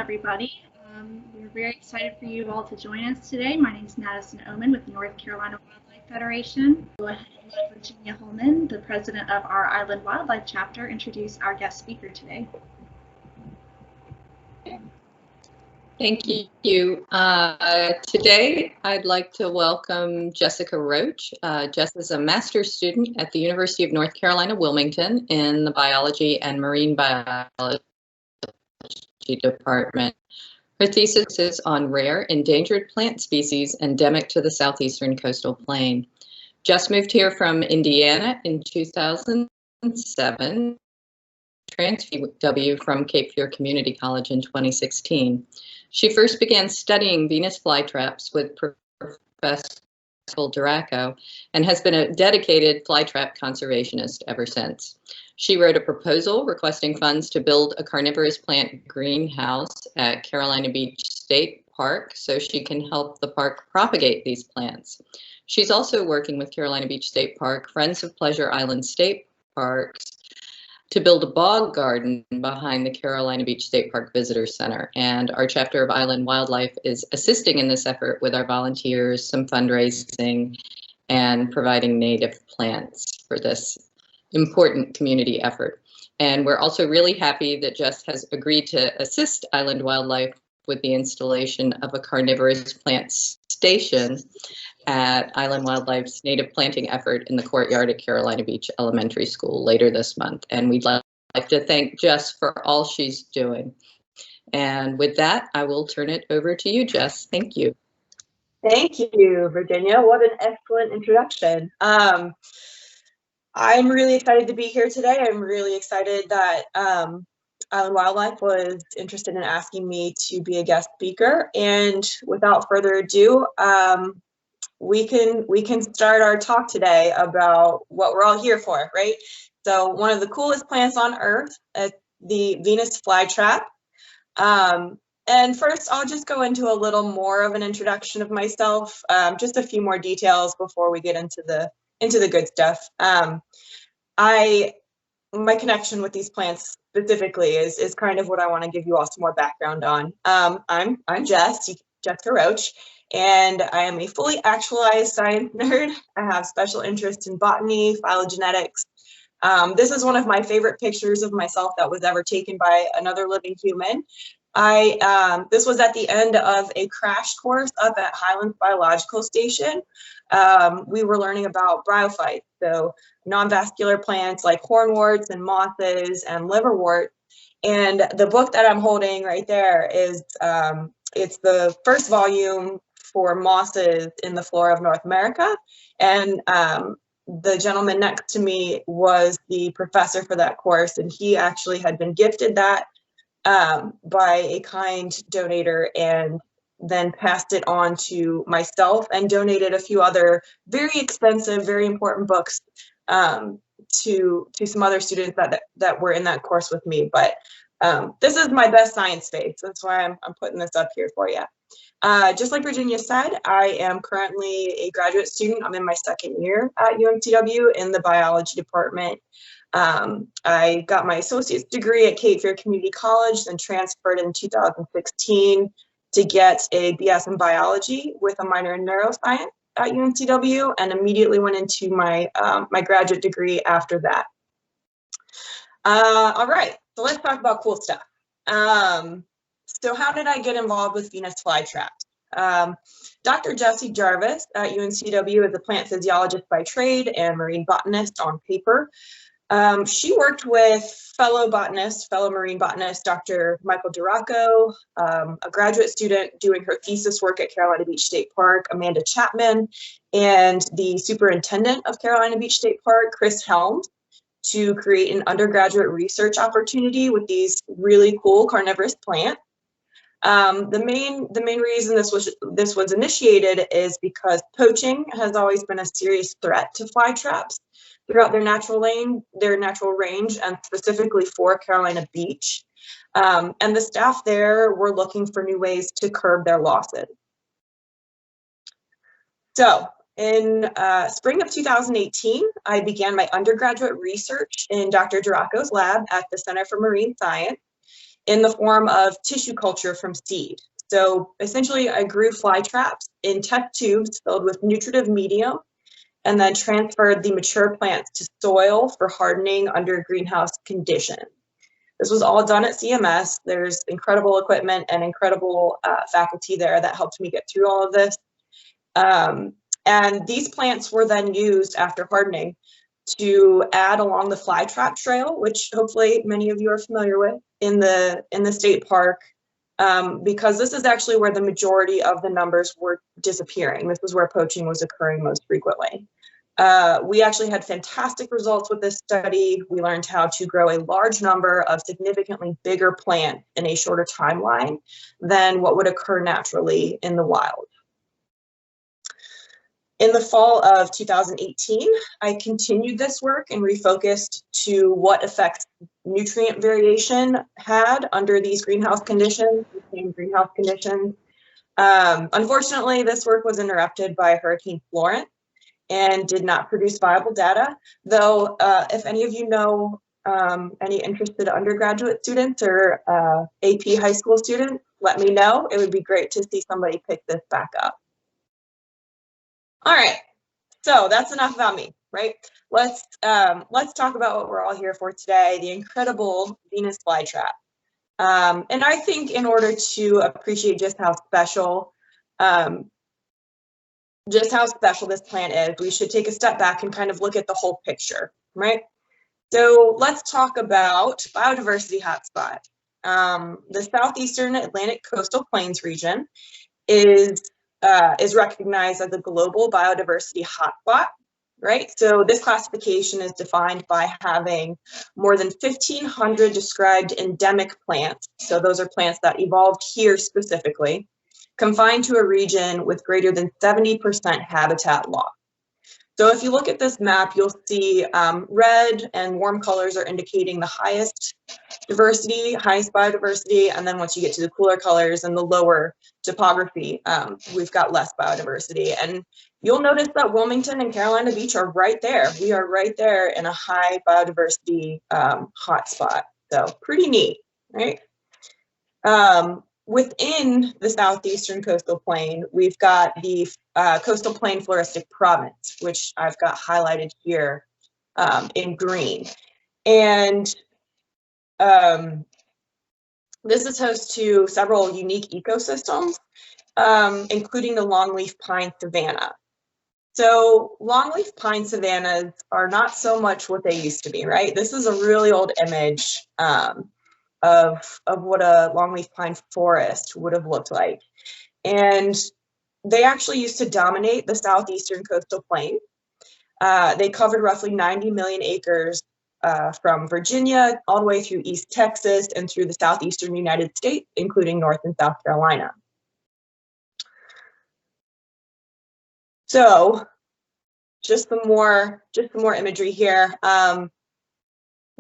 everybody. We're very excited for you all to join us today. My name is Madison Oman with North Carolina Wildlife Federation. Go ahead and let Virginia Holman, the president of our Island Wildlife Chapter, introduce our guest speaker today. Thank you. Today, I'd like to welcome Jessica Roach. Jess is a master's student at the University of North Carolina, Wilmington in the Biology and Marine Biology Department. Her thesis is on rare endangered plant species endemic to the southeastern coastal plain. Jess moved here from Indiana in 2007, transferred from Cape Fear Community College in 2016. She first began studying Venus flytraps with Professor Duraco and has been a dedicated flytrap conservationist ever since. She wrote a proposal requesting funds to build a carnivorous plant greenhouse at Carolina Beach State Park so she can help the park propagate these plants. She's also working with Carolina Beach State Park, Friends of Pleasure Island State Parks, to build a bog garden behind the Carolina Beach State Park Visitor Center. And our chapter of Island Wildlife is assisting in this effort with our volunteers, some fundraising, and providing native plants for this important community effort. And we're also really happy that Jess has agreed to assist Island Wildlife with the installation of a carnivorous plant station at Island Wildlife's native planting effort in the courtyard at Carolina Beach Elementary School later this month. And we'd like to thank Jess for all she's doing. And with that, I will turn it over to you, Jess. Thank you. Thank you, Virginia. What an excellent introduction. I'm really excited to be here today. I'm really excited that Island Wildlife was interested in asking me to be a guest speaker. And without further ado, we can start our talk today about what we're all here for, right? So one of the coolest plants on Earth, the Venus flytrap. And first, I'll just go into a little more of an introduction of myself, just a few more details before we get into the good stuff. My connection with these plants specifically is kind of what I want to give you all some more background on. I'm Jessica Roach, and I am a fully actualized science nerd. I have special interests in botany, phylogenetics. This is one of my favorite pictures of myself that was ever taken by another living human. This was at the end of a crash course up at Highlands Biological Station. We were learning about bryophytes, so non-vascular plants like hornworts and mosses and liverwort. And the book that I'm holding right there is, it's the first volume for mosses in the flora of North America. And the gentleman next to me was the professor for that course, and he actually had been gifted that by a kind donator and then passed it on to myself and donated a few other very expensive, very important books to some other students that were in that course with me. But this is my best science space. That's why I'm putting this up here for you. Just like Virginia said, I am currently a graduate student. I'm in my second year at UNCW in the biology department. I got my associate's degree at Cape Fear Community College, then transferred in 2016 to get a BS in biology with a minor in neuroscience at UNCW, and immediately went into my my graduate degree after that. All right, so let's talk about cool stuff. So how did I get involved with Venus flytraps? Dr. Jessie Jarvis at UNCW is a plant physiologist by trade and marine botanist on paper. She worked with fellow marine botanist, Dr. Michael Duraco, a graduate student doing her thesis work at Carolina Beach State Park, Amanda Chapman, and the superintendent of Carolina Beach State Park, Chris Helms, to create an undergraduate research opportunity with these really cool carnivorous plants. The main reason this was initiated is because poaching has always been a serious threat to flytraps throughout their natural range, and specifically for Carolina Beach. And the staff there were looking for new ways to curb their losses. So in spring of 2018, I began my undergraduate research in Dr. Duraco's lab at the Center for Marine Science. in the form of tissue culture from seed. So essentially, I grew fly traps in test tubes filled with nutritive medium and then transferred the mature plants to soil for hardening under greenhouse conditions. This was all done at CMS. There's incredible equipment and incredible faculty there that helped me get through all of this. And these plants were then used after hardening to add along the Flytrap trail, which hopefully many of you are familiar with in the state park, because this is actually where the majority of the numbers were disappearing. This is where poaching was occurring most frequently. We actually had fantastic results with this study. We learned how to grow a large number of significantly bigger plants in a shorter timeline than what would occur naturally in the wild. In the fall of 2018, I continued this work and refocused to what effects nutrient variation had under these greenhouse conditions, the same greenhouse conditions. Unfortunately, this work was interrupted by Hurricane Florence and did not produce viable data, though if any of you know any interested undergraduate students or AP high school students, let me know. It would be great to see somebody pick this back up. All right, so that's enough about me, right? Let's talk about what we're all here for today, the incredible Venus flytrap. And I think in order to appreciate just how special this plant is, we should take a step back and kind of look at the whole picture, right? So let's talk about Biodiversity Hotspot. The southeastern Atlantic coastal plains region is recognized as a global biodiversity hotspot, right? So this classification is defined by having more than 1,500 described endemic plants. So those are plants that evolved here specifically, confined to a region with greater than 70% habitat loss. So if you look at this map, you'll see red and warm colors are indicating the highest diversity, highest biodiversity, and then once you get to the cooler colors and the lower topography, we've got less biodiversity. And you'll notice that Wilmington and Carolina Beach are right there. We are right there in a high biodiversity hotspot. So pretty neat, right? Within the southeastern coastal plain, we've got the coastal plain floristic province, which I've got highlighted here in green. And this is host to several unique ecosystems, including the longleaf pine savanna. So longleaf pine savannas are not so much what they used to be, right? This is a really old image of what a longleaf pine forest would have looked like. And they actually used to dominate the southeastern coastal plain. They covered roughly 90 million acres from Virginia all the way through East Texas and through the southeastern United States, including North and South Carolina. So just some more imagery here.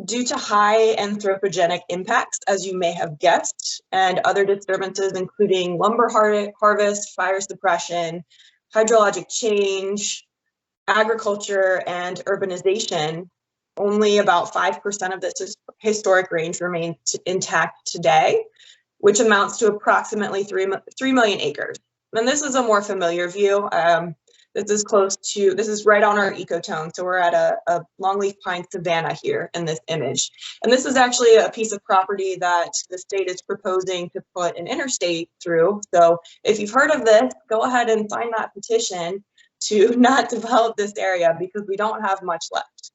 Due to high anthropogenic impacts, as you may have guessed, and other disturbances including lumber harvest, fire suppression, hydrologic change, agriculture, and urbanization, only about 5% of this historic range remains intact today, which amounts to approximately 3 million acres. And this is a more familiar view. This is right on our ecotone. So we're at a longleaf pine savanna here in this image. And this is actually a piece of property that the state is proposing to put an interstate through. So if you've heard of this, go ahead and sign that petition to not develop this area because we don't have much left.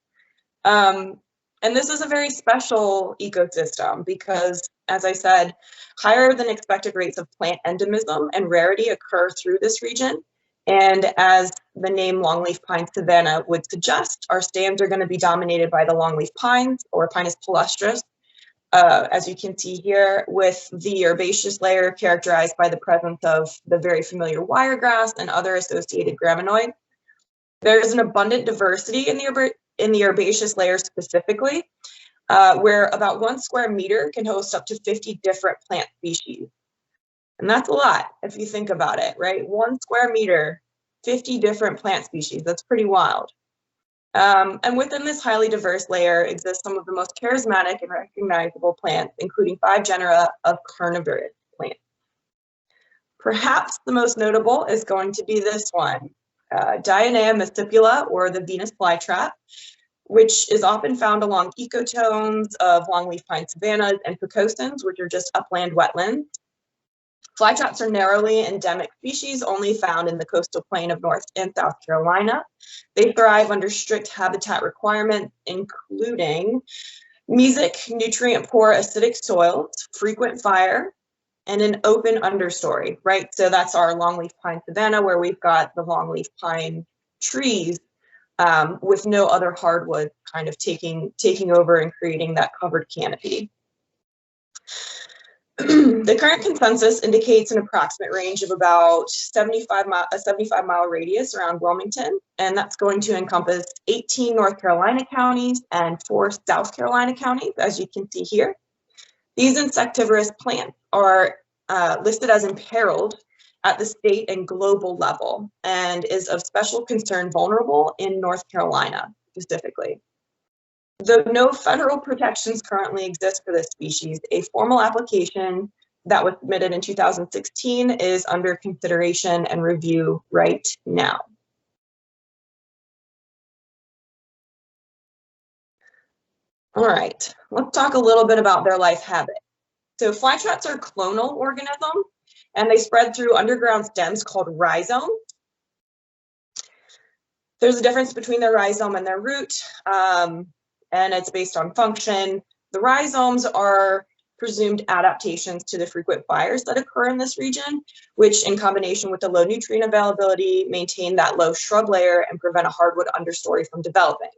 And this is a very special ecosystem because, as I said, higher than expected rates of plant endemism and rarity occur through this region. And as the name longleaf pine savanna would suggest, our stands are going to be dominated by the longleaf pines, or Pinus palustris, as you can see here, with the herbaceous layer characterized by the presence of the very familiar wiregrass and other associated graminoids. There's an abundant diversity in the herbaceous layer specifically, where about 1 square meter can host up to 50 different plant species. And that's a lot if you think about it, right? 1 square meter, 50 different plant species. That's pretty wild. And within this highly diverse layer exist some of the most charismatic and recognizable plants, including 5 genera of carnivorous plants. Perhaps the most notable is going to be this one, Dionea muscipula, or the Venus flytrap, which is often found along ecotones of longleaf pine savannas and precosins, which are just upland wetlands. Flytraps are narrowly endemic species only found in the coastal plain of North and South Carolina. They thrive under strict habitat requirements, including mesic, nutrient-poor acidic soils, frequent fire, and an open understory, right? So that's our longleaf pine savanna, where we've got the longleaf pine trees with no other hardwood kind of taking over and creating that covered canopy. The current consensus indicates an approximate range of about a 75-mile radius around Wilmington, and that's going to encompass 18 North Carolina counties and 4 South Carolina counties, as you can see here. These insectivorous plants are listed as imperiled at the state and global level, and is of special concern vulnerable in North Carolina specifically. Though no federal protections currently exist for this species, a formal application that was submitted in 2016 is under consideration and review right now. All right, let's talk a little bit about their life habit. So flytraps are clonal organisms, and they spread through underground stems called rhizomes. There's a difference between their rhizome and their root, and it's based on function. The rhizomes are presumed adaptations to the frequent fires that occur in this region, which in combination with the low nutrient availability, maintain that low shrub layer and prevent a hardwood understory from developing.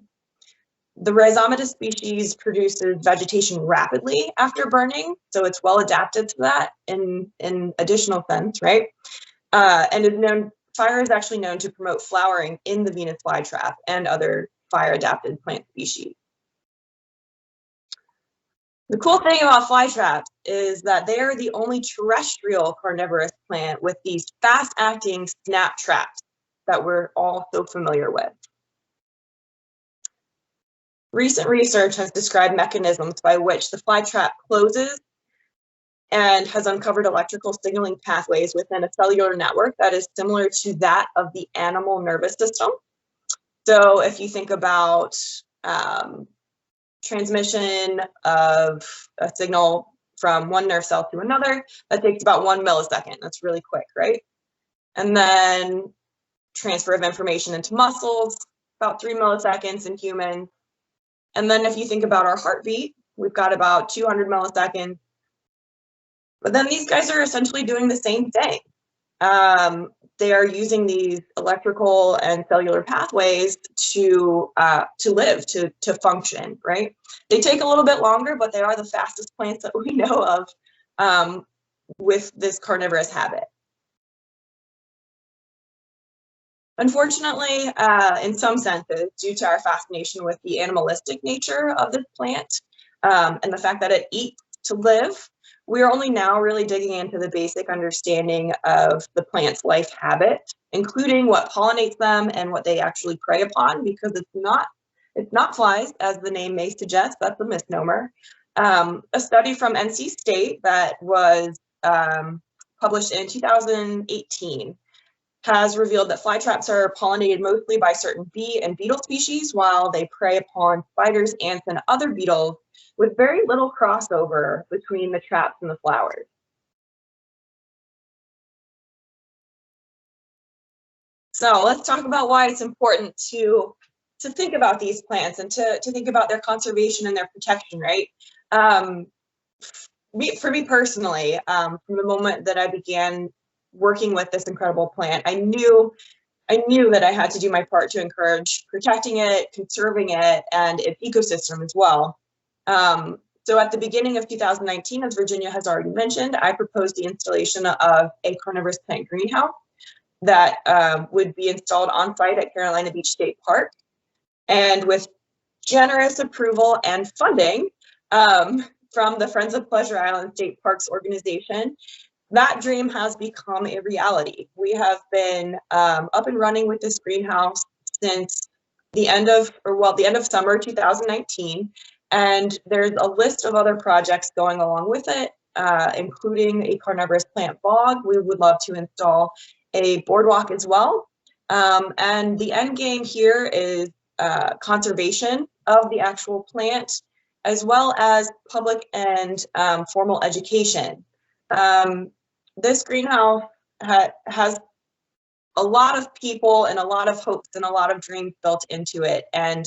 The rhizomatous species produces vegetation rapidly after burning, so it's well adapted to that in additional sense, right? And is known, fire is actually known to promote flowering in the Venus flytrap and other fire-adapted plant species. The cool thing about flytraps is that they are the only terrestrial carnivorous plant with these fast-acting snap traps that we're all so familiar with. Recent research has described mechanisms by which the flytrap closes and has uncovered electrical signaling pathways within a cellular network that is similar to that of the animal nervous system. So if you think about transmission of a signal from one nerve cell to another, that takes about 1 millisecond. That's really quick, right? And then transfer of information into muscles, about 3 milliseconds in humans. And then if you think about our heartbeat, we've got about 200 milliseconds. But then these guys are essentially doing the same thing. They are using these electrical and cellular pathways to live, to function, right? They take a little bit longer, but they are the fastest plants that we know of with this carnivorous habit. Unfortunately, in some senses, due to our fascination with the animalistic nature of this plant and the fact that it eats to live, we are only now really digging into the basic understanding of the plant's life habit, including what pollinates them and what they actually prey upon, because it's not flies, as the name may suggest. That's a misnomer. A study from NC State that was published in 2018 has revealed that flytraps are pollinated mostly by certain bee and beetle species, while they prey upon spiders, ants, and other beetles, with very little crossover between the traps and the flowers. So let's talk about why it's important to think about these plants and to think about their conservation and their protection, right? For me personally, from the moment that I began working with this incredible plant, I knew that I had to do my part to encourage protecting it, conserving it, and its ecosystem as well. So at the beginning of 2019, as Virginia has already mentioned, I proposed the installation of a carnivorous plant greenhouse that would be installed on site at Carolina Beach State Park. And with generous approval and funding from the Friends of Pleasure Island State Parks organization, that dream has become a reality. We have been up and running with this greenhouse since the end of summer 2019. And there's a list of other projects going along with it, including a carnivorous plant bog. We would love to install a boardwalk as well. And the end game here is conservation of the actual plant, as well as public and formal education. This greenhouse has a lot of people and a lot of hopes and a lot of dreams built into it. And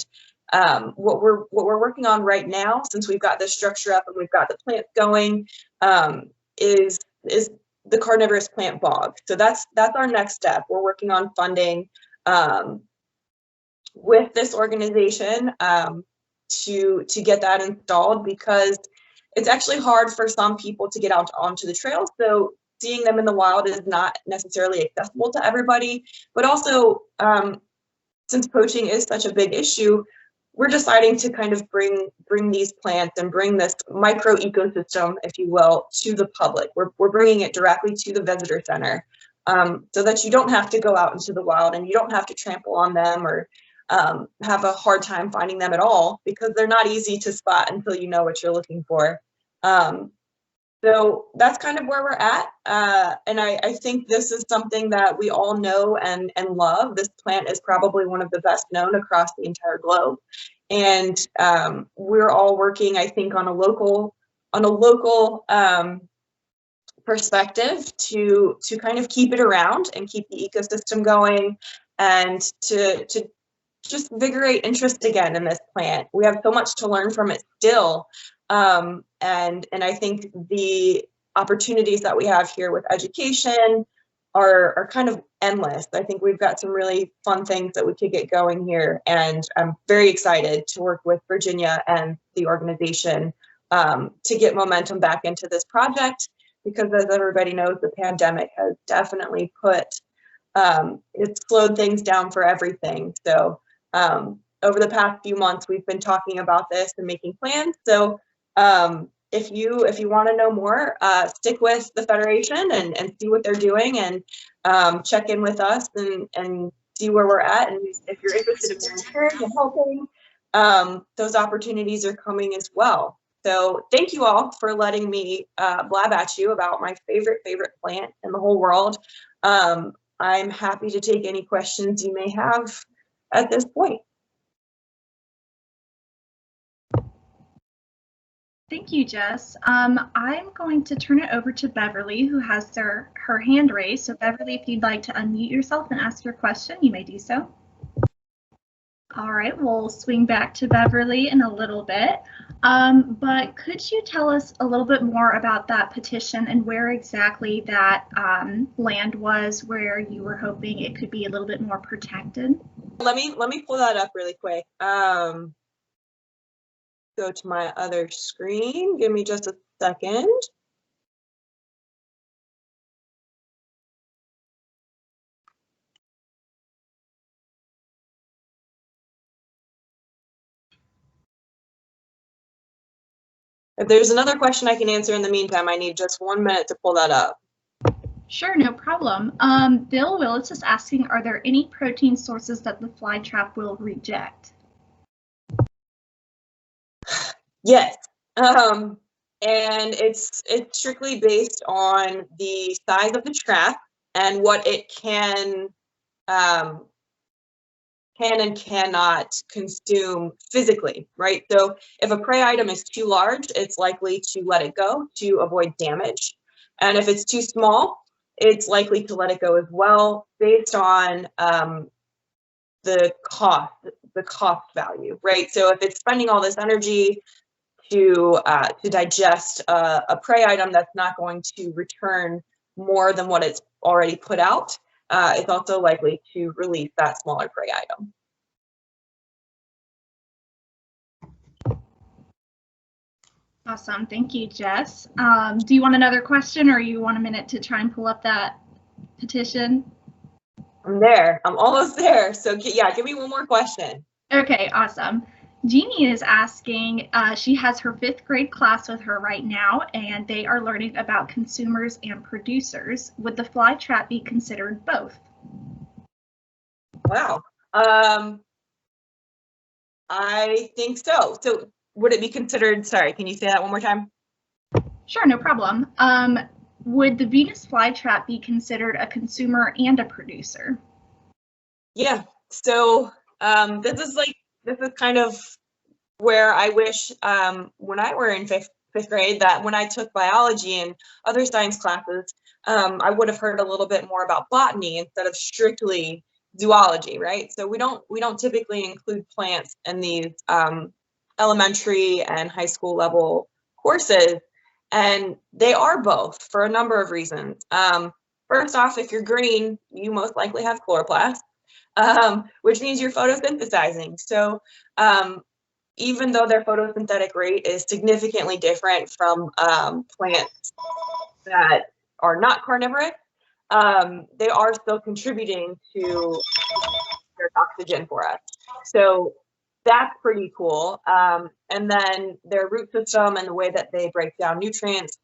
what we're working on right now, since we've got the structure up and we've got the plants going, is the carnivorous plant bog. So that's our next step. We're working on funding with this organization to get that installed, because it's actually hard for some people to get out onto the trails. So seeing them in the wild is not necessarily accessible to everybody, but also since poaching is such a big issue, we're deciding to kind of bring these plants and bring this micro ecosystem, if you will, to the public. We're bringing it directly to the visitor center, so that you don't have to go out into the wild and you don't have to trample on them or have a hard time finding them at all, because they're not easy to spot until you know what you're looking for. So that's kind of where we're at. And I think this is something that we all know and love. This plant is probably one of the best known across the entire globe. And we're all working, I think, on a local perspective to kind of keep it around and keep the ecosystem going, and to just invigorate interest again in this plant. We have so much to learn from it still. And I think the opportunities that we have here with education are kind of endless. I think we've got some really fun things that we could get going here, and I'm very excited to work with Virginia and the organization to get momentum back into this project, because as everybody knows, the pandemic has definitely it's slowed things down for everything. So over the past few months, we've been talking about this and making plans. So if you want to know more, stick with the Federation and see what they're doing, and check in with us and see where we're at. And if you're interested in volunteering and helping, those opportunities are coming as well. So thank you all for letting me blab at you about my favorite plant in the whole world. I'm happy to take any questions you may have at this point. Thank you, Jess. I'm going to turn it over to Beverly, who has her hand raised. So Beverly, if you'd like to unmute yourself and ask your question, you may do so. All right, we'll swing back to Beverly in a little bit. But could you tell us a little bit more about that petition and where exactly that land was, where you were hoping it could be a little bit more protected? Let me pull that up really quick. Go to my other screen. Give me just a second. If there's another question I can answer in the meantime, I need just 1 minute to pull that up. Sure, no problem. Bill Willis is asking, are there any protein sources that the fly trap will reject? Yes, and it's strictly based on the size of the trap and what it can and cannot consume physically, right? So if a prey item is too large, it's likely to let it go to avoid damage. And if it's too small, it's likely to let it go as well, based on the cost value, right? So if it's spending all this energy to digest a prey item that's not going to return more than what it's already put out, it's also likely to release that smaller prey item. Awesome, thank you, Jess. Do you want another question, or you want a minute to try and pull up that petition? I'm there, I'm almost there. So yeah, give me one more question. Okay, awesome. Jeannie is asking, she has her 5th grade class with her right now, and they are learning about consumers and producers. Would the fly trap be considered both? Wow. I think so. So would it be considered, sorry, can you say that one more time? Sure, no problem. Would the Venus flytrap be considered a consumer and a producer? Yeah, so this is kind of where I wish when I were in fifth grade, that when I took biology and other science classes, I would have heard a little bit more about botany instead of strictly zoology, right? So we don't typically include plants in these elementary and high school level courses, and they are both for a number of reasons. First off, if you're green, you most likely have chloroplasts, which means you're photosynthesizing. So even though their photosynthetic rate is significantly different from plants that are not carnivorous, they are still contributing to their oxygen for us. So that's pretty cool. And then their root system and the way that they break down nutrients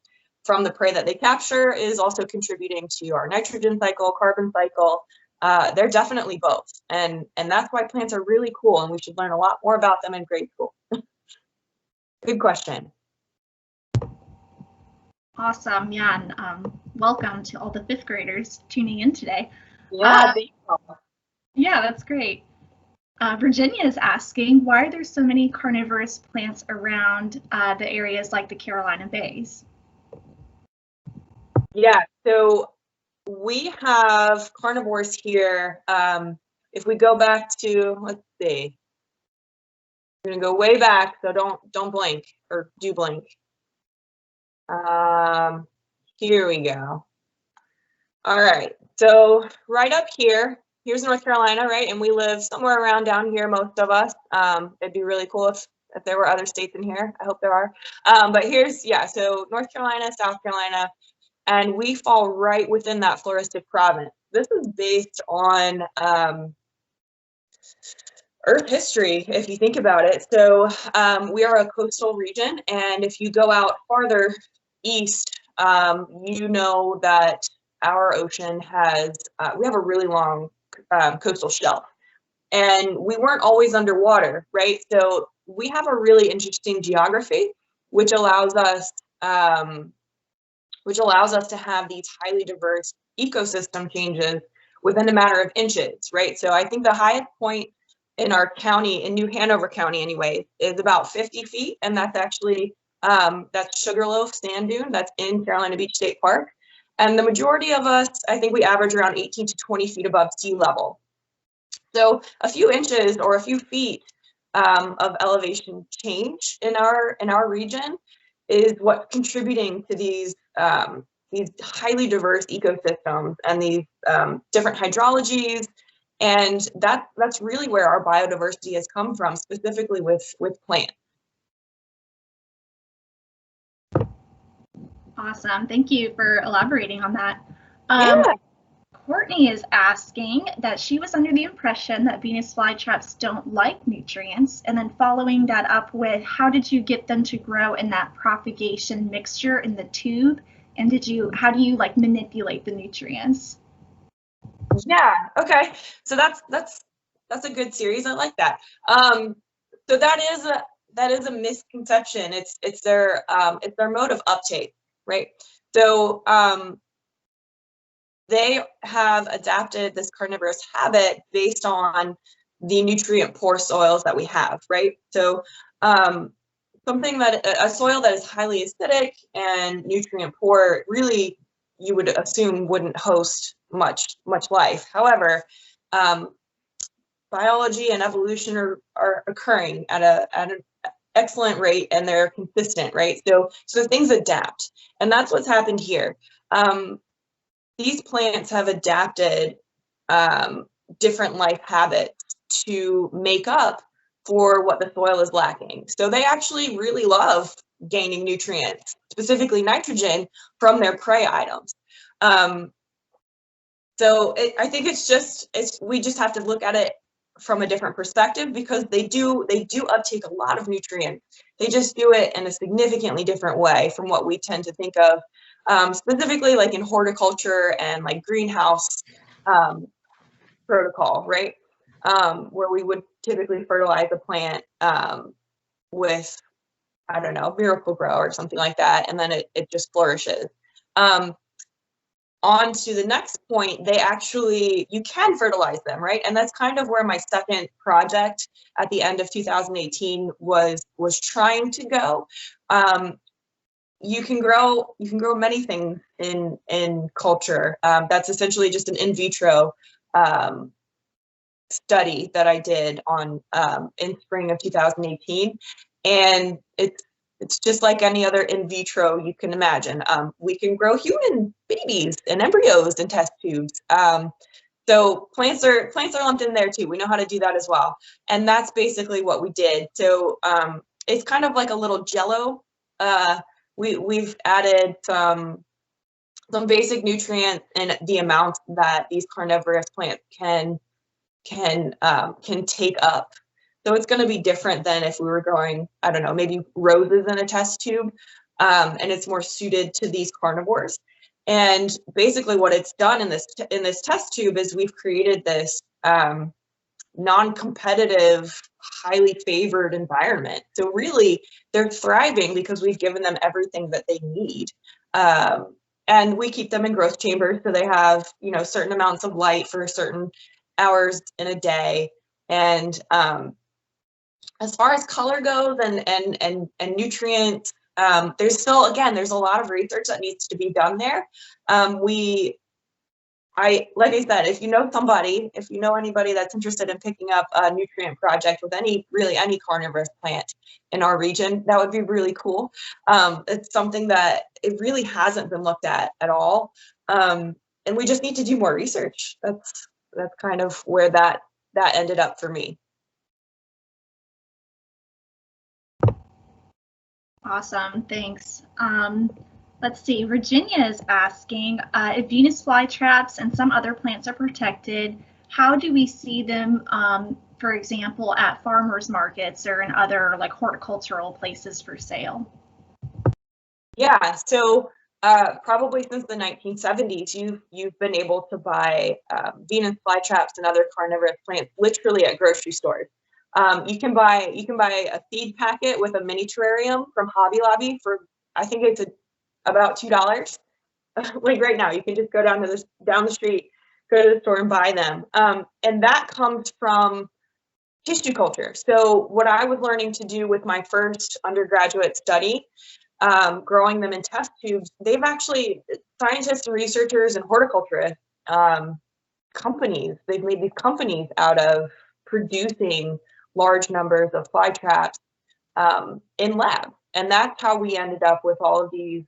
from the prey that they capture is also contributing to our nitrogen cycle, carbon cycle. They're definitely both. And that's why plants are really cool, and we should learn a lot more about them in grade school. Good question. Awesome. Yeah, and welcome to all the fifth graders tuning in today. Yeah, yeah, that's great. Virginia is asking, why are there so many carnivorous plants around the areas like the Carolina Bays? Yeah, so we have carnivores here. If we go back to, let's see, we're gonna go way back, so don't blink, or do blink. Here we go. All right, so right up here, here's North Carolina, right? And we live somewhere around down here, most of us. It'd be really cool if there were other states in here. I hope there are. But here's, yeah, so North Carolina, South Carolina, and we fall right within that floristic province. This is based on Earth history, if you think about it. So we are a coastal region, and if you go out farther east, you know that our ocean has, we have a really long coastal shelf, and we weren't always underwater, right? So we have a really interesting geography, which allows us to have these highly diverse ecosystem changes within a matter of inches, right? So I think the highest point in our county, in New Hanover County anyway, is about 50 feet, and that's actually, that's Sugarloaf Sand Dune, that's in Carolina Beach State Park. And the majority of us, I think we average around 18 to 20 feet above sea level. So a few inches or a few feet of elevation change in our region is what's contributing to these highly diverse ecosystems and these different hydrologies, and that's really where our biodiversity has come from, specifically with plants. Awesome. Thank you for elaborating on that. Yeah. Courtney is asking that she was under the impression that Venus flytraps don't like nutrients, and then following that up with, how did you get them to grow in that propagation mixture in the tube? And how do you like manipulate the nutrients? Yeah, okay. So that's a good series. I like that. So that is a misconception. It's their mode of uptake, right? So they have adapted this carnivorous habit based on the nutrient poor soils that we have, right? So a soil that is highly acidic and nutrient poor, really, you would assume wouldn't host much life. However, biology and evolution are occurring at an excellent rate, and they're consistent, right? So things adapt, and that's what's happened here. These plants have adapted different life habits to make up for what the soil is lacking. So they actually really love gaining nutrients, specifically nitrogen, from their prey items. So I think we just have to look at it from a different perspective, because they do uptake a lot of nutrients. They just do it in a significantly different way from what we tend to think of, specifically like in horticulture and like greenhouse protocol, right? Where we would typically fertilize a plant with, I don't know, Miracle Grow or something like that, and then it just flourishes. On to the next point, you can fertilize them, right? And that's kind of where my second project at the end of 2018 was trying to go. You can grow many things in culture. That's essentially just an in vitro study that I did on in spring of 2018, and it's just like any other in vitro you can imagine. We can grow human babies and embryos in test tubes. So plants are lumped in there too. We know how to do that as well, and that's basically what we did. So it's kind of like a little Jello. We've added some basic nutrients and the amount that these carnivorous plants can take up. So it's going to be different than if we were growing, I don't know, maybe roses in a test tube, and it's more suited to these carnivores. And basically what it's done in this test tube is we've created this non-competitive, highly favored environment. So really they're thriving because we've given them everything that they need. And we keep them in growth chambers, so they have, you know, certain amounts of light for certain hours in a day. And as far as color goes and nutrients, there's still, again, there's a lot of research that needs to be done there. Like I said, if you know anybody that's interested in picking up a nutrient project with any carnivorous plant in our region, that would be really cool. It's something that it really hasn't been looked at all. And we just need to do more research. That's kind of where that ended up for me. Awesome, thanks. Let's see, Virginia is asking, if Venus flytraps and some other plants are protected, how do we see them, for example, at farmers markets or in other like horticultural places for sale? Yeah, so probably since the 1970s, you've been able to buy Venus flytraps and other carnivorous plants literally at grocery stores. You can buy a seed packet with a mini terrarium from Hobby Lobby for, I think it's about $2. Like right now, you can just go down the street, go to the store and buy them. And that comes from tissue culture. So what I was learning to do with my first undergraduate study, growing them in test tubes, they've actually, scientists and researchers and horticulturists, companies, they've made these companies out of producing large numbers of flytraps in labs. And that's how we ended up with all of these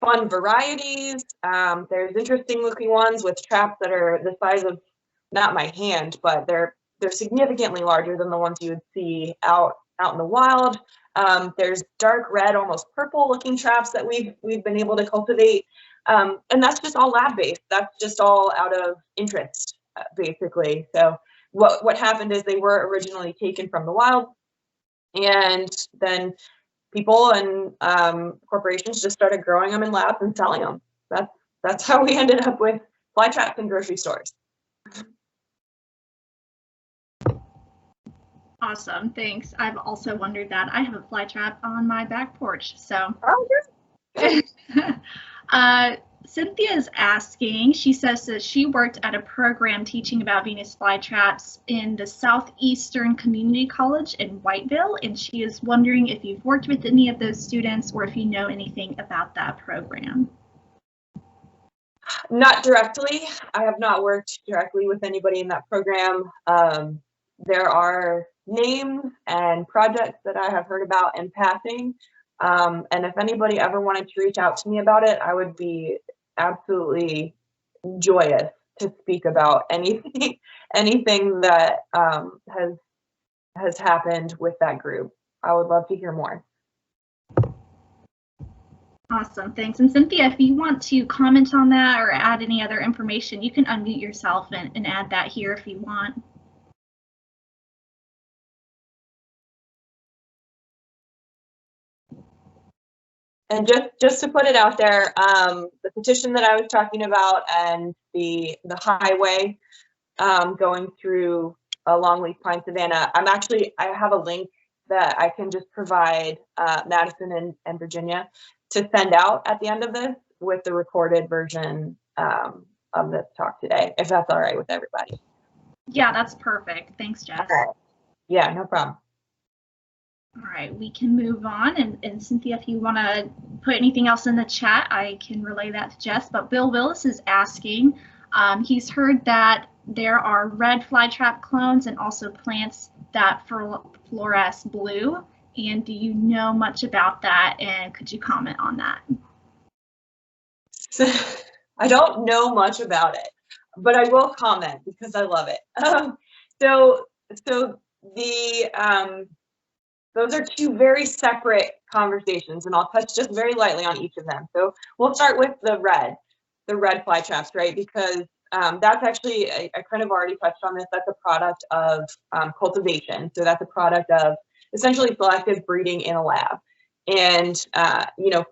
fun varieties. There's interesting looking ones with traps that are the size of, not my hand, but they're significantly larger than the ones you would see out in the wild. There's dark red, almost purple looking traps that we've been able to cultivate. And that's just all lab-based. That's just all out of interest, basically. So what happened is they were originally taken from the wild, and then people and corporations just started growing them in labs and selling them. That's how we ended up with flytraps in grocery stores. Awesome, thanks. I've also wondered that. I have a flytrap on my back porch, so. Oh, good. Cynthia is asking, she says that she worked at a program teaching about Venus flytraps in the Southeastern Community College in Whiteville, and she is wondering if you've worked with any of those students or if you know anything about that program. Not directly. I have not worked directly with anybody in that program. There are names and projects that I have heard about in passing. And if anybody ever wanted to reach out to me about it, I would be absolutely joyous to speak about anything that has happened with that group. I would love to hear more. Awesome, thanks. And Cynthia, if you want to comment on that or add any other information, you can unmute yourself and add that here if you want. And just to put it out there, the petition that I was talking about and the highway going through a longleaf pine savanna. I have a link that I can just provide Madison and Virginia to send out at the end of this with the recorded version of this talk today, if that's all right with everybody. Yeah, that's perfect. Thanks, Jess. All right. Yeah, no problem. All right, we can move on. And Cynthia, if you want to put anything else in the chat, I can relay that to Jess. But Bill Willis is asking, he's heard that there are red flytrap clones and also plants that fluoresce blue. And do you know much about that? And could you comment on that? I don't know much about it, but I will comment because I love it. So those are two very separate conversations, and I'll touch just very lightly on each of them. So we'll start with the red flytraps, right? Because that's actually, I kind of already touched on this, that's a product of cultivation. So that's a product of essentially selective breeding in a lab. And,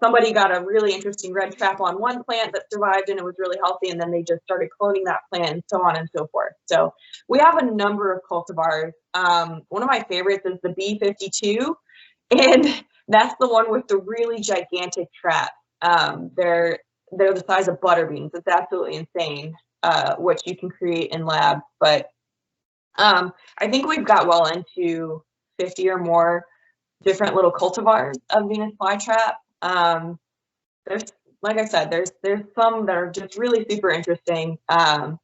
somebody got a really interesting red trap on one plant that survived and it was really healthy, and then they just started cloning that plant and so on and so forth. So we have a number of cultivars. One of my favorites is the B52, and that's the one with the really gigantic trap. They're the size of butter beans. It's absolutely insane what you can create in labs. But I think we've got well into 50 or more different little cultivars of Venus flytrap. There's, like I said, there's some that are just really super interesting. And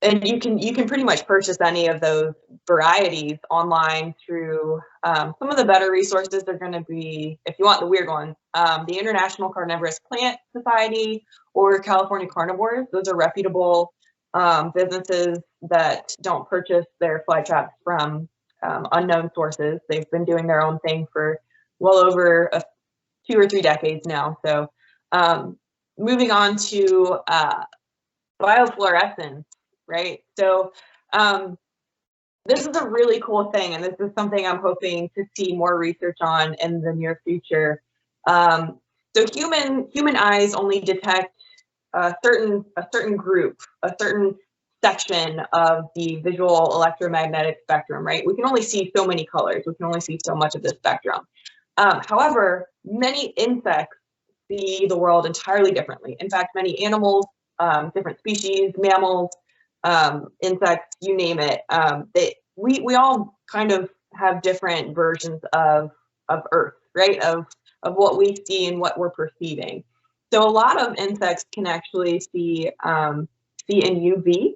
you can pretty much purchase any of those varieties online through some of the better resources are going to be, if you want the weird ones, the International Carnivorous Plant Society or California Carnivores. Those are reputable businesses that don't purchase their flytraps from unknown sources. They've been doing their own thing for well over 2 or 3 decades now. So moving on to biofluorescence, right? So this is a really cool thing, and this is something I'm hoping to see more research on in the near future. So human eyes only detect a certain group, a certain section of the visual electromagnetic spectrum, right? We can only see so many colors. We can only see so much of the spectrum. However, many insects see the world entirely differently. In fact, many animals, different species, mammals, insects, you name it, we all kind of have different versions of Earth, right? Of what we see and what we're perceiving. So a lot of insects can actually see in UV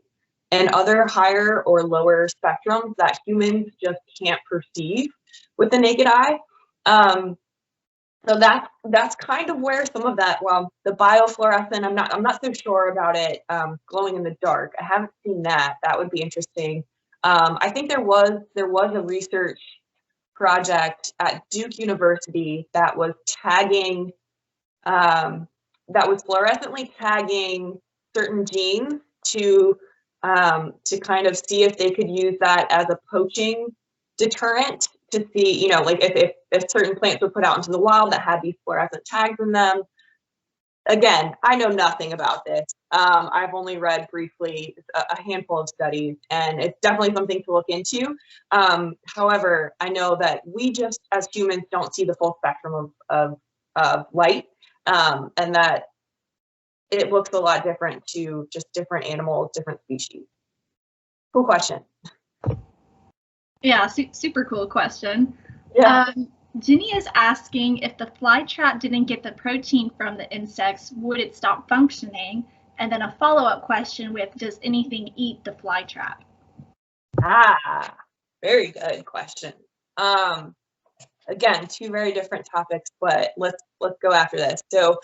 and other higher or lower spectrums that humans just can't perceive with the naked eye. So that's kind of where some of that, well, the biofluorescent, I'm not so sure about it glowing in the dark. I haven't seen that. That would be interesting. I think there was a research project at Duke University that was tagging, that was fluorescently tagging certain genes to kind of see if they could use that as a poaching deterrent to see, like if certain plants were put out into the wild that had these fluorescent tags in them. Again, I know nothing about this. I've only read briefly a handful of studies, and it's definitely something to look into. However, I know that we just, as humans, don't see the full spectrum of light, and that it looks a lot different to just different animals, different species. Cool question. Yeah, super cool question. Yeah. Jenny is asking, if the flytrap didn't get the protein from the insects, would it stop functioning? And then a follow-up question with, does anything eat the flytrap? Very good question. Again, 2 very different topics, but let's go after this. So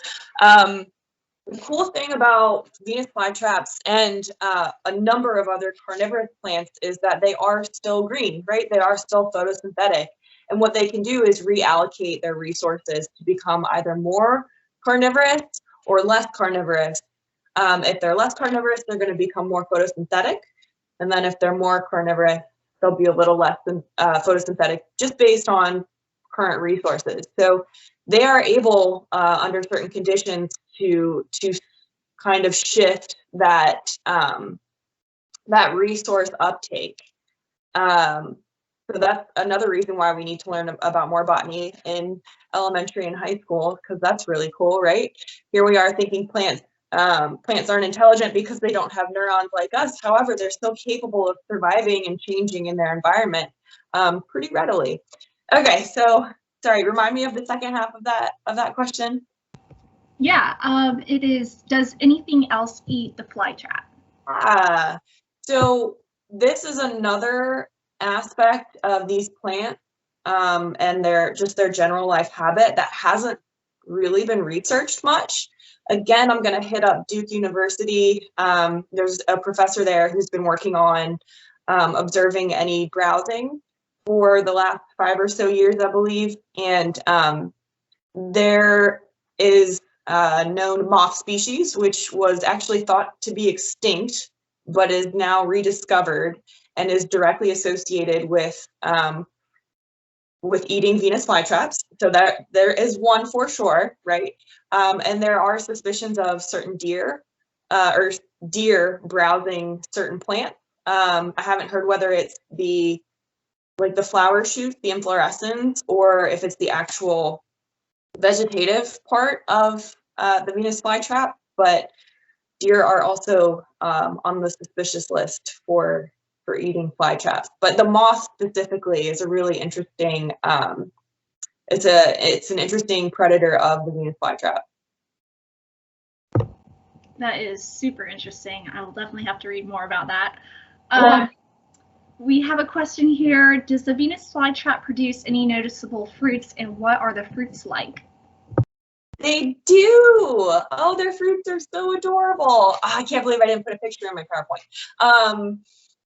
the cool thing about Venus flytraps and a number of other carnivorous plants is that they are still green, right? They are still photosynthetic. And what they can do is reallocate their resources to become either more carnivorous or less carnivorous. If they're less carnivorous, they're going to become more photosynthetic. And then if they're more carnivorous, they'll be a little less than photosynthetic, just based on current resources. So they are able, under certain conditions, to kind of shift that that resource uptake. So that's another reason why we need to learn about more botany in elementary and high school, because that's really cool, right? Here we are thinking plants aren't intelligent because they don't have neurons like us. However, they're still capable of surviving and changing in their environment pretty readily. Okay, so sorry, remind me of the second half of that question. Yeah, it is, does anything else eat the flytrap? So this is another aspect of these plants and their general life habit that hasn't really been researched much. Again, I'm going to hit up Duke University. There's a professor there who's been working on observing any browsing for the last 5 or so years, I believe. And there is a known moth species, which was actually thought to be extinct, but is now rediscovered and is directly associated with eating Venus flytraps. So that there is one for sure, right? And there are suspicions of certain deer or deer browsing certain plants. I haven't heard whether it's the flower shoots, the inflorescence, or if it's the actual vegetative part of the Venus flytrap, but deer are also on the suspicious list for eating flytraps. But the moth specifically is a really interesting, it's an interesting predator of the Venus flytrap. That is super interesting. I will definitely have to read more about that. Yeah. We have a question here. Does the Venus flytrap produce any noticeable fruits, and what are the fruits like? They do. Oh, their fruits are so adorable. I can't believe I didn't put a picture in my PowerPoint.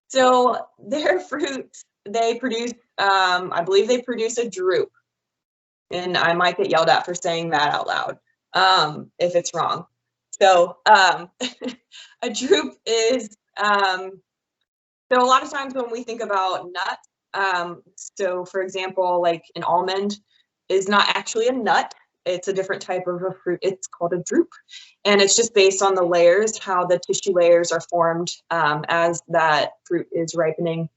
So their fruits, they produce, I believe they produce a drupe. And I might get yelled at for saying that out loud if it's wrong. So a drupe is, so a lot of times when we think about nuts, so for example, like an almond is not actually a nut. It's a different type of a fruit. It's called a drupe. And it's just based on the layers, how the tissue layers are formed as that fruit is ripening.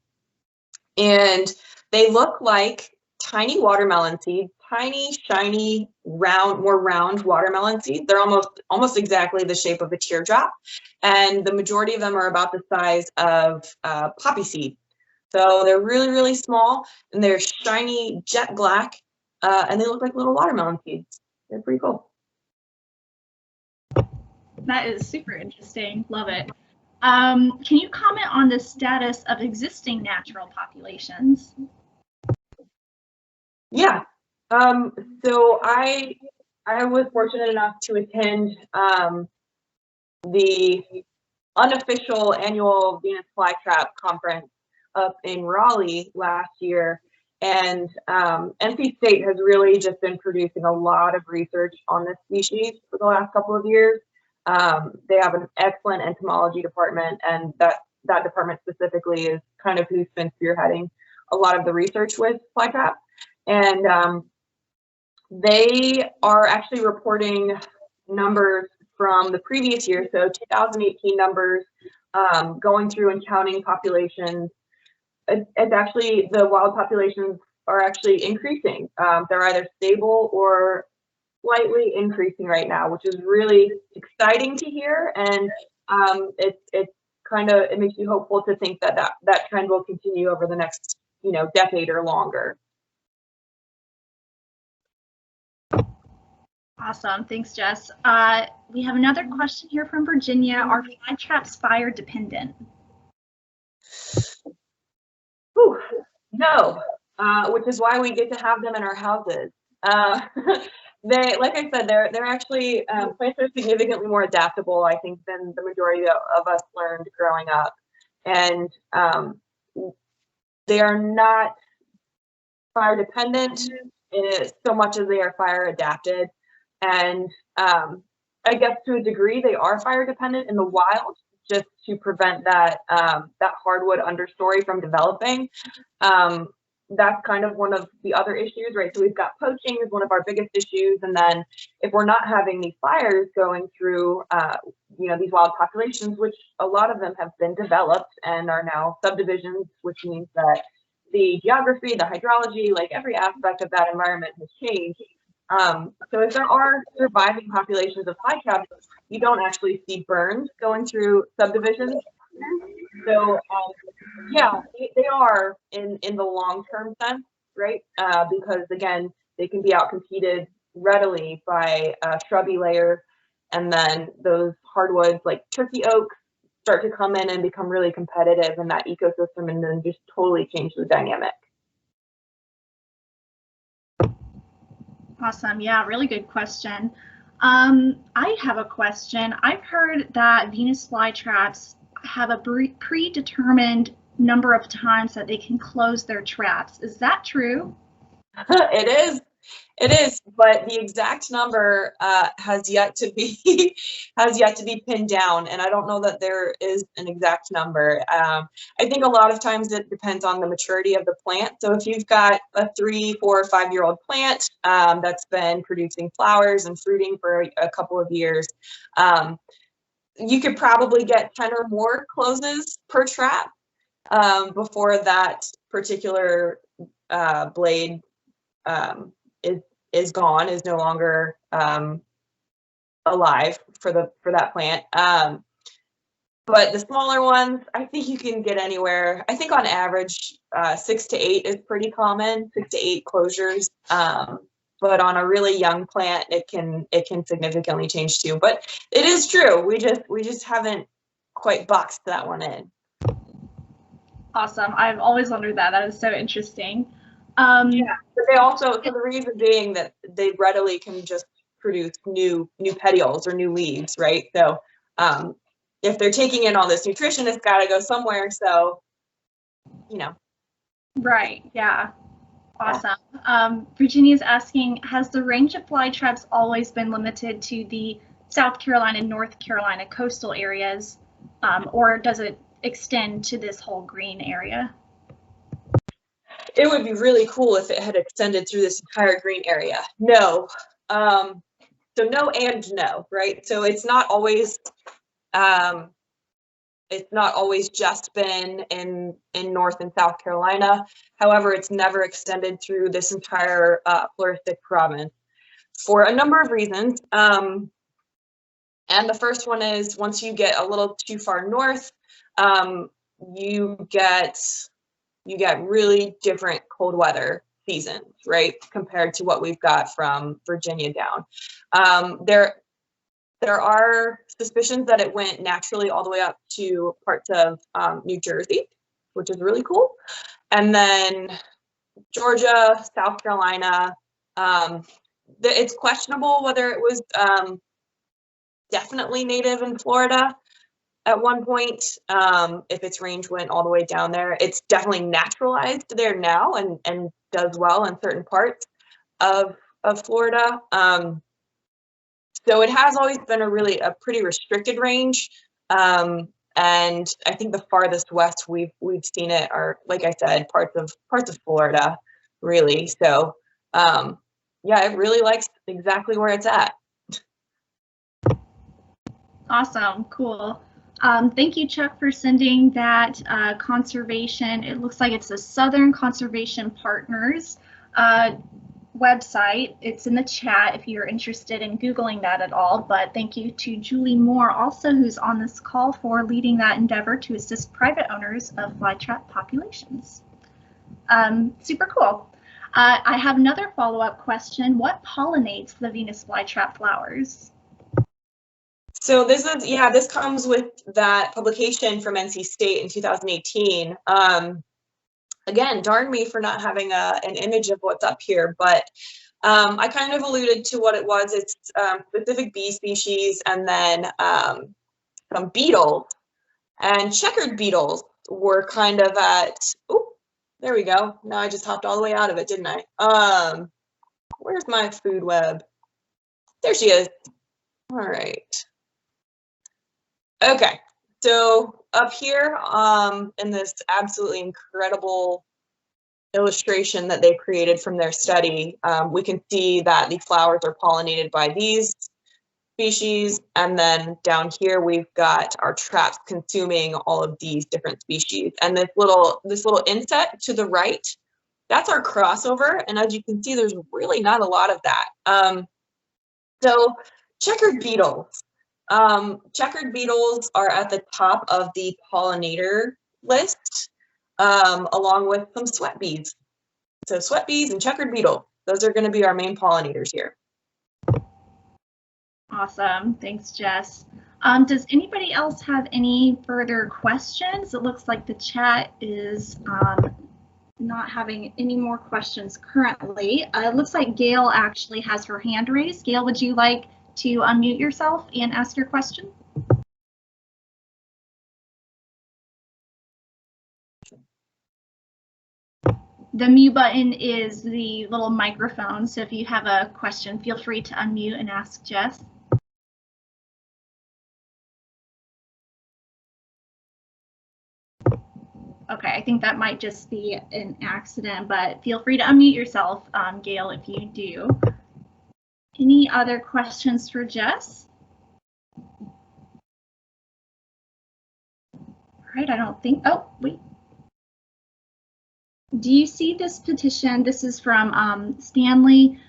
And they look like tiny watermelon seeds, tiny, shiny, round, more round watermelon seeds. They're almost exactly the shape of a teardrop. And the majority of them are about the size of poppy seed. So they're really, really small, and they're shiny, jet black, and they look like little watermelon seeds. They're pretty cool. That is super interesting. Love it. Can you comment on the status of existing natural populations? Yeah. So I was fortunate enough to attend the unofficial annual Venus Flytrap conference up in Raleigh last year. And NC State has really just been producing a lot of research on this species for the last couple of years. They have an excellent entomology department, and that department specifically is kind of who's been spearheading a lot of the research with flytrap. And they are actually reporting numbers from the previous year, so 2018 numbers, going through and counting populations. It's actually, the wild populations are actually increasing. They're either stable or slightly increasing right now, which is really exciting to hear. And it's kind of, it makes you hopeful to think that trend will continue over the next, decade or longer. Awesome. Thanks, Jess. We have another question here from Virginia. Are flytraps fire dependent? Whew, no, which is why we get to have them in our houses. They, like I said, they're actually, plants are significantly more adaptable, I think, than the majority of us learned growing up. And they are not fire dependent so much as they are fire adapted. And I guess to a degree they are fire dependent in the wild, just to prevent that hardwood understory from developing. That's kind of one of the other issues, right? So we've got poaching is one of our biggest issues, and then if we're not having these fires going through, these wild populations, which a lot of them have been developed and are now subdivisions, which means that the geography, the hydrology, like every aspect of that environment has changed. So if there are surviving populations of flytraps, you don't actually see burns going through subdivisions. So yeah, they are in the long-term sense, right? Because again, they can be outcompeted readily by shrubby layers, and then those hardwoods like turkey oak start to come in and become really competitive in that ecosystem, and then just totally change the dynamic. Awesome. Yeah, really good question. I have a question. I've heard that Venus flytraps have a predetermined number of times that they can close their traps. Is that true? It is, but the exact number has yet to be pinned down, and I don't know that there is an exact number. I think a lot of times it depends on the maturity of the plant. So if you've got a 3, 4, or 5-year-old plant that's been producing flowers and fruiting for a couple of years, you could probably get 10 or more closes per trap before that particular blade is gone, is no longer alive for that plant. But the smaller ones, I think you can get anywhere. I think on average, 6 to 8 is pretty common, 6 to 8 closures. But on a really young plant, it can significantly change too. But it is true. We just haven't quite boxed that one in. Awesome. I've always wondered that. That is so interesting. Yeah, but they also, so the reason being that they readily can just produce new petioles or new leaves, right? So if they're taking in all this nutrition, it's got to go somewhere. So, Right. Yeah. Awesome. Virginia's asking, has the range of flytraps always been limited to the South Carolina and North Carolina coastal areas, or does it extend to this whole green area? It would be really cool if it had extended through this entire green area. No. So no and no, right? So it's not always just been in North and South Carolina. However, it's never extended through this entire floristic province for a number of reasons. And the first one is once you get a little too far north, you get really different cold weather seasons, right? Compared to what we've got from Virginia down. There are suspicions that it went naturally all the way up to parts of New Jersey, which is really cool. And then Georgia, South Carolina, it's questionable whether it was definitely native in Florida at one point, if its range went all the way down there. It's definitely naturalized there now and does well in certain parts of Florida. So it has always been a pretty restricted range. And I think the farthest west we've seen it are, like I said, parts of Florida, really. So yeah, it really likes exactly where it's at. Awesome, cool. Thank you, Chuck, for sending that conservation. It looks like it's the Southern Conservation Partners website. It's in the chat if you're interested in Googling that at all. But thank you to Julie Moore, also, who's on this call, for leading that endeavor to assist private owners of flytrap populations. Super cool. I have another follow-up question. What pollinates the Venus flytrap flowers? So this comes with that publication from NC State in 2018. Again, darn me for not having an image of what's up here, but I kind of alluded to what it was. It's specific bee species, and then some beetles, and checkered beetles were kind of at, oh, there we go. Now I just hopped all the way out of it, didn't I? Where's my food web? There she is. All right. Okay, so up here in this absolutely incredible illustration that they created from their study, we can see that the flowers are pollinated by these species, and then down here we've got our traps consuming all of these different species. And this little inset to the right, that's our crossover, and as you can see, there's really not a lot of that. So checkered beetles. Checkered beetles are at the top of the pollinator list, along with some sweat bees. So sweat bees and checkered beetle, those are going to be our main pollinators here. Awesome. Thanks, Jess. Does anybody else have any further questions? It looks like the chat is not having any more questions currently. It looks like Gail actually has her hand raised. Gail, would you like to unmute yourself and ask your question? The mute button is the little microphone, so if you have a question, feel free to unmute and ask Jess. Okay, I think that might just be an accident, but feel free to unmute yourself, Gail, if you do. Any other questions for Jess? All right, I don't think, oh, wait. Do you see this petition? This is from Stanley.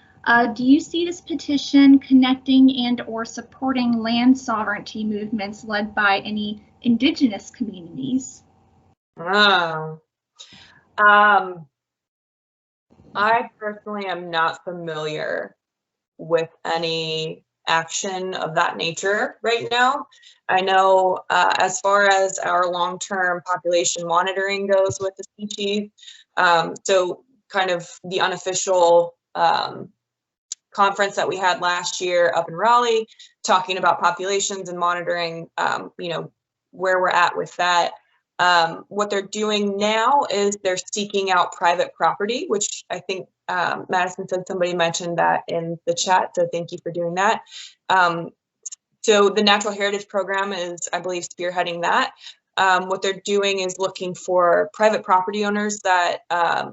Do you see this petition connecting and or supporting land sovereignty movements led by any indigenous communities? I personally am not familiar with any action of that nature right now. I know as far as our long-term population monitoring goes with the species, so kind of the unofficial conference that we had last year up in Raleigh, talking about populations and monitoring, you know, where we're at with that. What they're doing now is they're seeking out private property, which I think Madison said somebody mentioned that in the chat, so thank you for doing that. So the Natural Heritage Program is, I believe, spearheading that. What they're doing is looking for private property owners that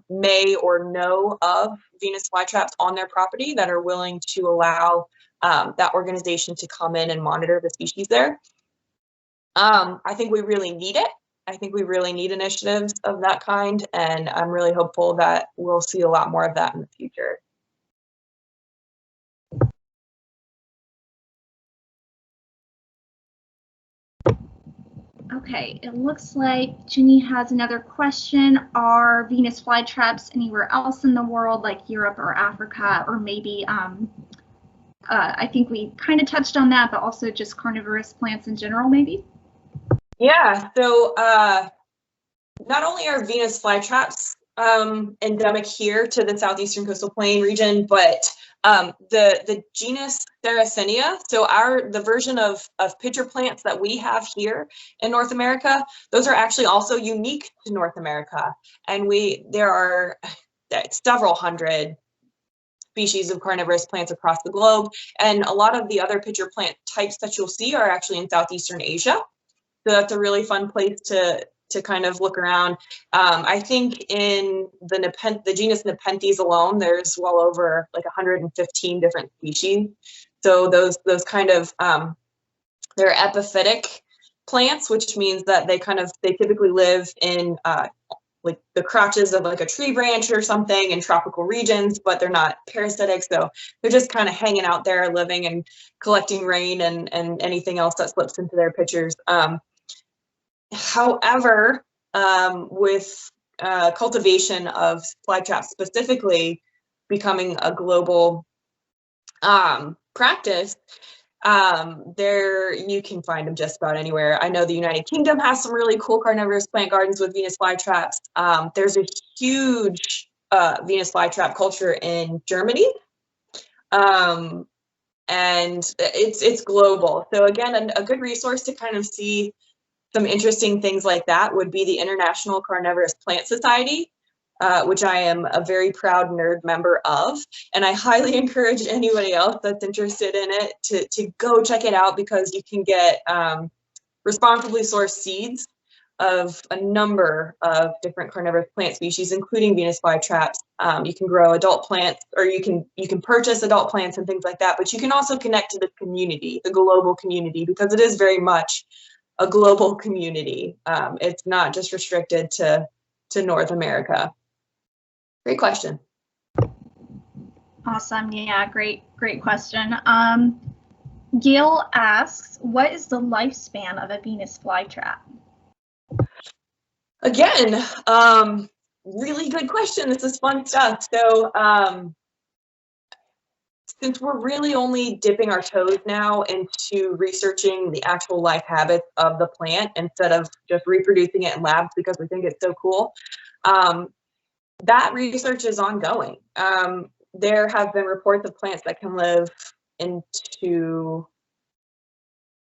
may or know of Venus flytraps on their property that are willing to allow that organization to come in and monitor the species there. I think we really need it. I think we really need initiatives of that kind, and I'm really hopeful that we'll see a lot more of that in the future. Okay, it looks like Ginny has another question. Are Venus flytraps anywhere else in the world, like Europe or Africa, or maybe, I think we kind of touched on that, but also just carnivorous plants in general, maybe? Yeah, so not only are Venus flytraps endemic here to the southeastern coastal plain region, but the genus Sarracenia, so the version of pitcher plants that we have here in North America, those are actually also unique to North America. And there are several hundred species of carnivorous plants across the globe. And a lot of the other pitcher plant types that you'll see are actually in Southeastern Asia. So that's a really fun place to kind of look around. I think in the genus Nepenthes alone, there's well over like 115 different species. So those kind of, they're epiphytic plants, which means that they typically live in like the crotches of like a tree branch or something in tropical regions, but they're not parasitic. So they're just kind of hanging out there, living and collecting rain and anything else that slips into their pitchers. However, with cultivation of flytraps specifically becoming a global practice, you can find them just about anywhere. I know the United Kingdom has some really cool carnivorous plant gardens with Venus flytraps. There's a huge Venus flytrap culture in Germany. And it's global. So again, a good resource to kind of see some interesting things like that would be the International Carnivorous Plant Society, which I am a very proud nerd member of. And I highly encourage anybody else that's interested in it to go check it out, because you can get responsibly sourced seeds of a number of different carnivorous plant species, including Venus flytraps. You can grow adult plants, or you can purchase adult plants and things like that, but you can also connect to the community, the global community, because it is very much a global community. It's not just restricted to North America. Great question. Awesome. Yeah, great question. Gail asks, what is the lifespan of a Venus flytrap? Again, really good question. This is fun stuff. So since we're really only dipping our toes now into researching the actual life habits of the plant instead of just reproducing it in labs because we think it's so cool, that research is ongoing. There have been reports of plants that can live into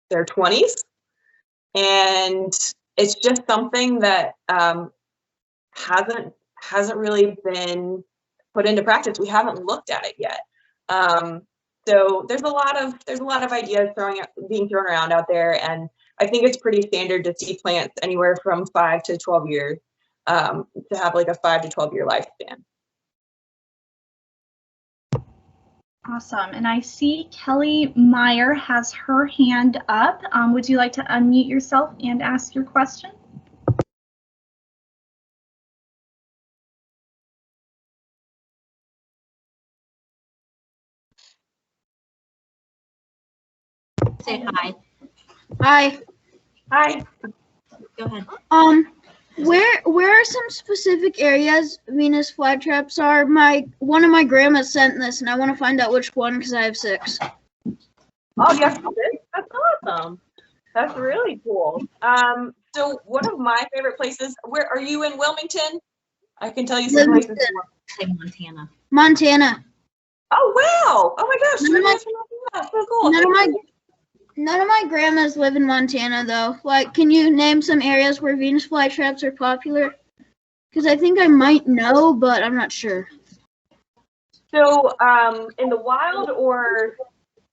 their 20s, and it's just something that hasn't really been put into practice. We haven't looked at it yet. So there's a lot of ideas being thrown around out there, and I think it's pretty standard to see plants anywhere from 5 to 12 years to have like a 5 to 12 year lifespan. Awesome. And I see Kelly Meyer has her hand up. Would you like to unmute yourself and ask your question? Say hi. Hi. Hi. Go ahead. Where are some specific areas Venus flytraps are? One of my grandmas sent this, and I want to find out which one because I have 6. Oh, yes, that's awesome. That's really cool. So one of my favorite places. Where are you in Wilmington? I can tell you some places. Say Montana. Montana. Oh wow! Oh my gosh! That's so cool. None of my grandmas live in Montana, though. Like, can you name some areas where Venus flytraps are popular? Because I think I might know, but I'm not sure. So, in the wild, or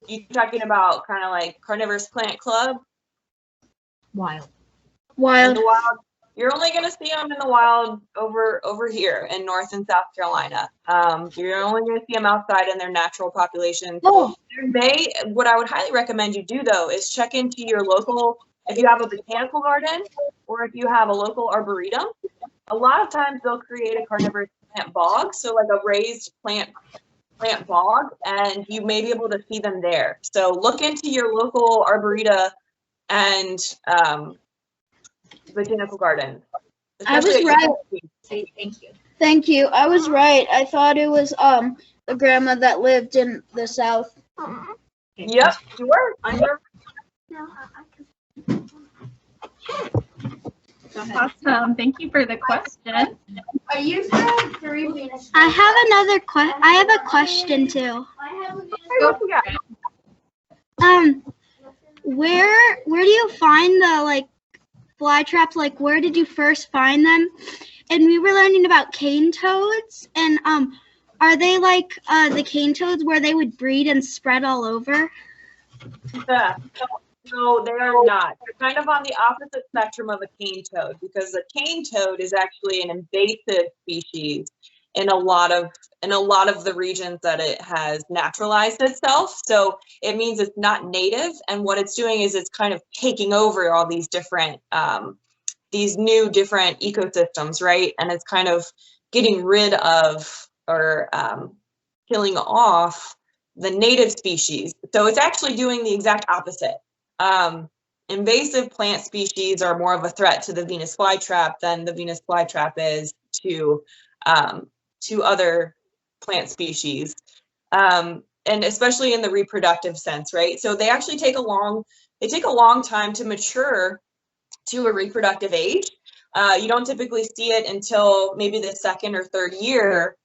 you talking about kind of like carnivorous plant club? Wild. In the wild, you're only going to see them in the wild over here in North and South Carolina. You're only going to see them outside in their natural populations. Oh. What I would highly recommend you do, though, is check into your local, if you have a botanical garden or if you have a local arboretum. A lot of times they'll create a carnivorous plant bog, so like a raised plant bog, and you may be able to see them there. So look into your local arboreta and botanical garden. I was right. Say thank you. Thank you. I was right. I thought it was the grandma that lived in the South. Okay. Yep, you were. Go ahead. Awesome. Thank you for the question. Are you from Venus? I have another question. I have a question too. Where do you find the flytraps? Like, where did you first find them? And we were learning about cane toads, and are they like the cane toads where they would breed and spread all over? Yeah. No, they are not. They're kind of on the opposite spectrum of a cane toad, because the cane toad is actually an invasive species in a lot of the regions that it has naturalized itself. So it means it's not native, and what it's doing is it's kind of taking over all these different these new different ecosystems, right? And it's kind of getting rid of or killing off the native species. So it's actually doing the exact opposite. Invasive plant species are more of a threat to the Venus flytrap than the Venus flytrap is to other plant species, and especially in the reproductive sense, right? So they actually take a long time to mature to a reproductive age. You don't typically see it until maybe the 2nd or 3rd year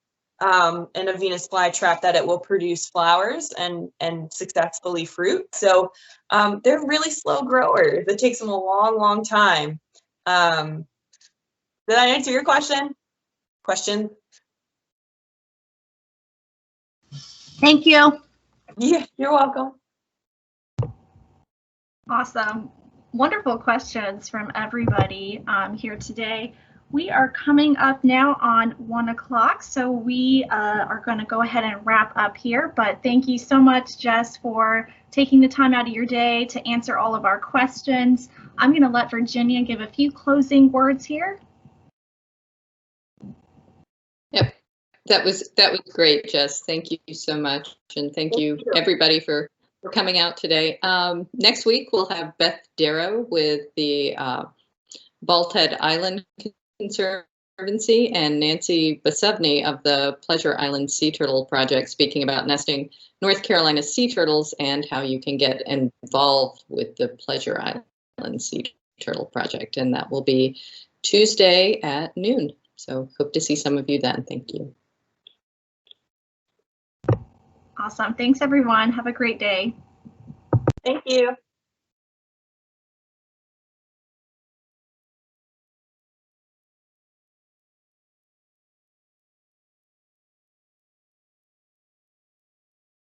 in a Venus flytrap that it will produce flowers and successfully fruit. So they're really slow growers. It takes them a long time. Did I answer your question? Thank you. Yeah, you're welcome. Awesome. wonderful questions from everybody here today. We are coming up now on 1 o'clock, so we are going to go ahead and wrap up here. But thank you so much, Jess, for taking the time out of your day to answer all of our questions. I'm going to let Virginia give a few closing words here. Yep, that was great, Jess. Thank you so much, and thank you everybody for coming out today. Next week we'll have Beth Darrow with the Balthead Island Conservancy and Nancy Basevny of the Pleasure Island Sea Turtle Project, speaking about nesting North Carolina sea turtles and how you can get involved with the Pleasure Island Sea Turtle Project. And that will be Tuesday at noon. So hope to see some of you then. Thank you. Awesome. Thanks, everyone. Have a great day. Thank you.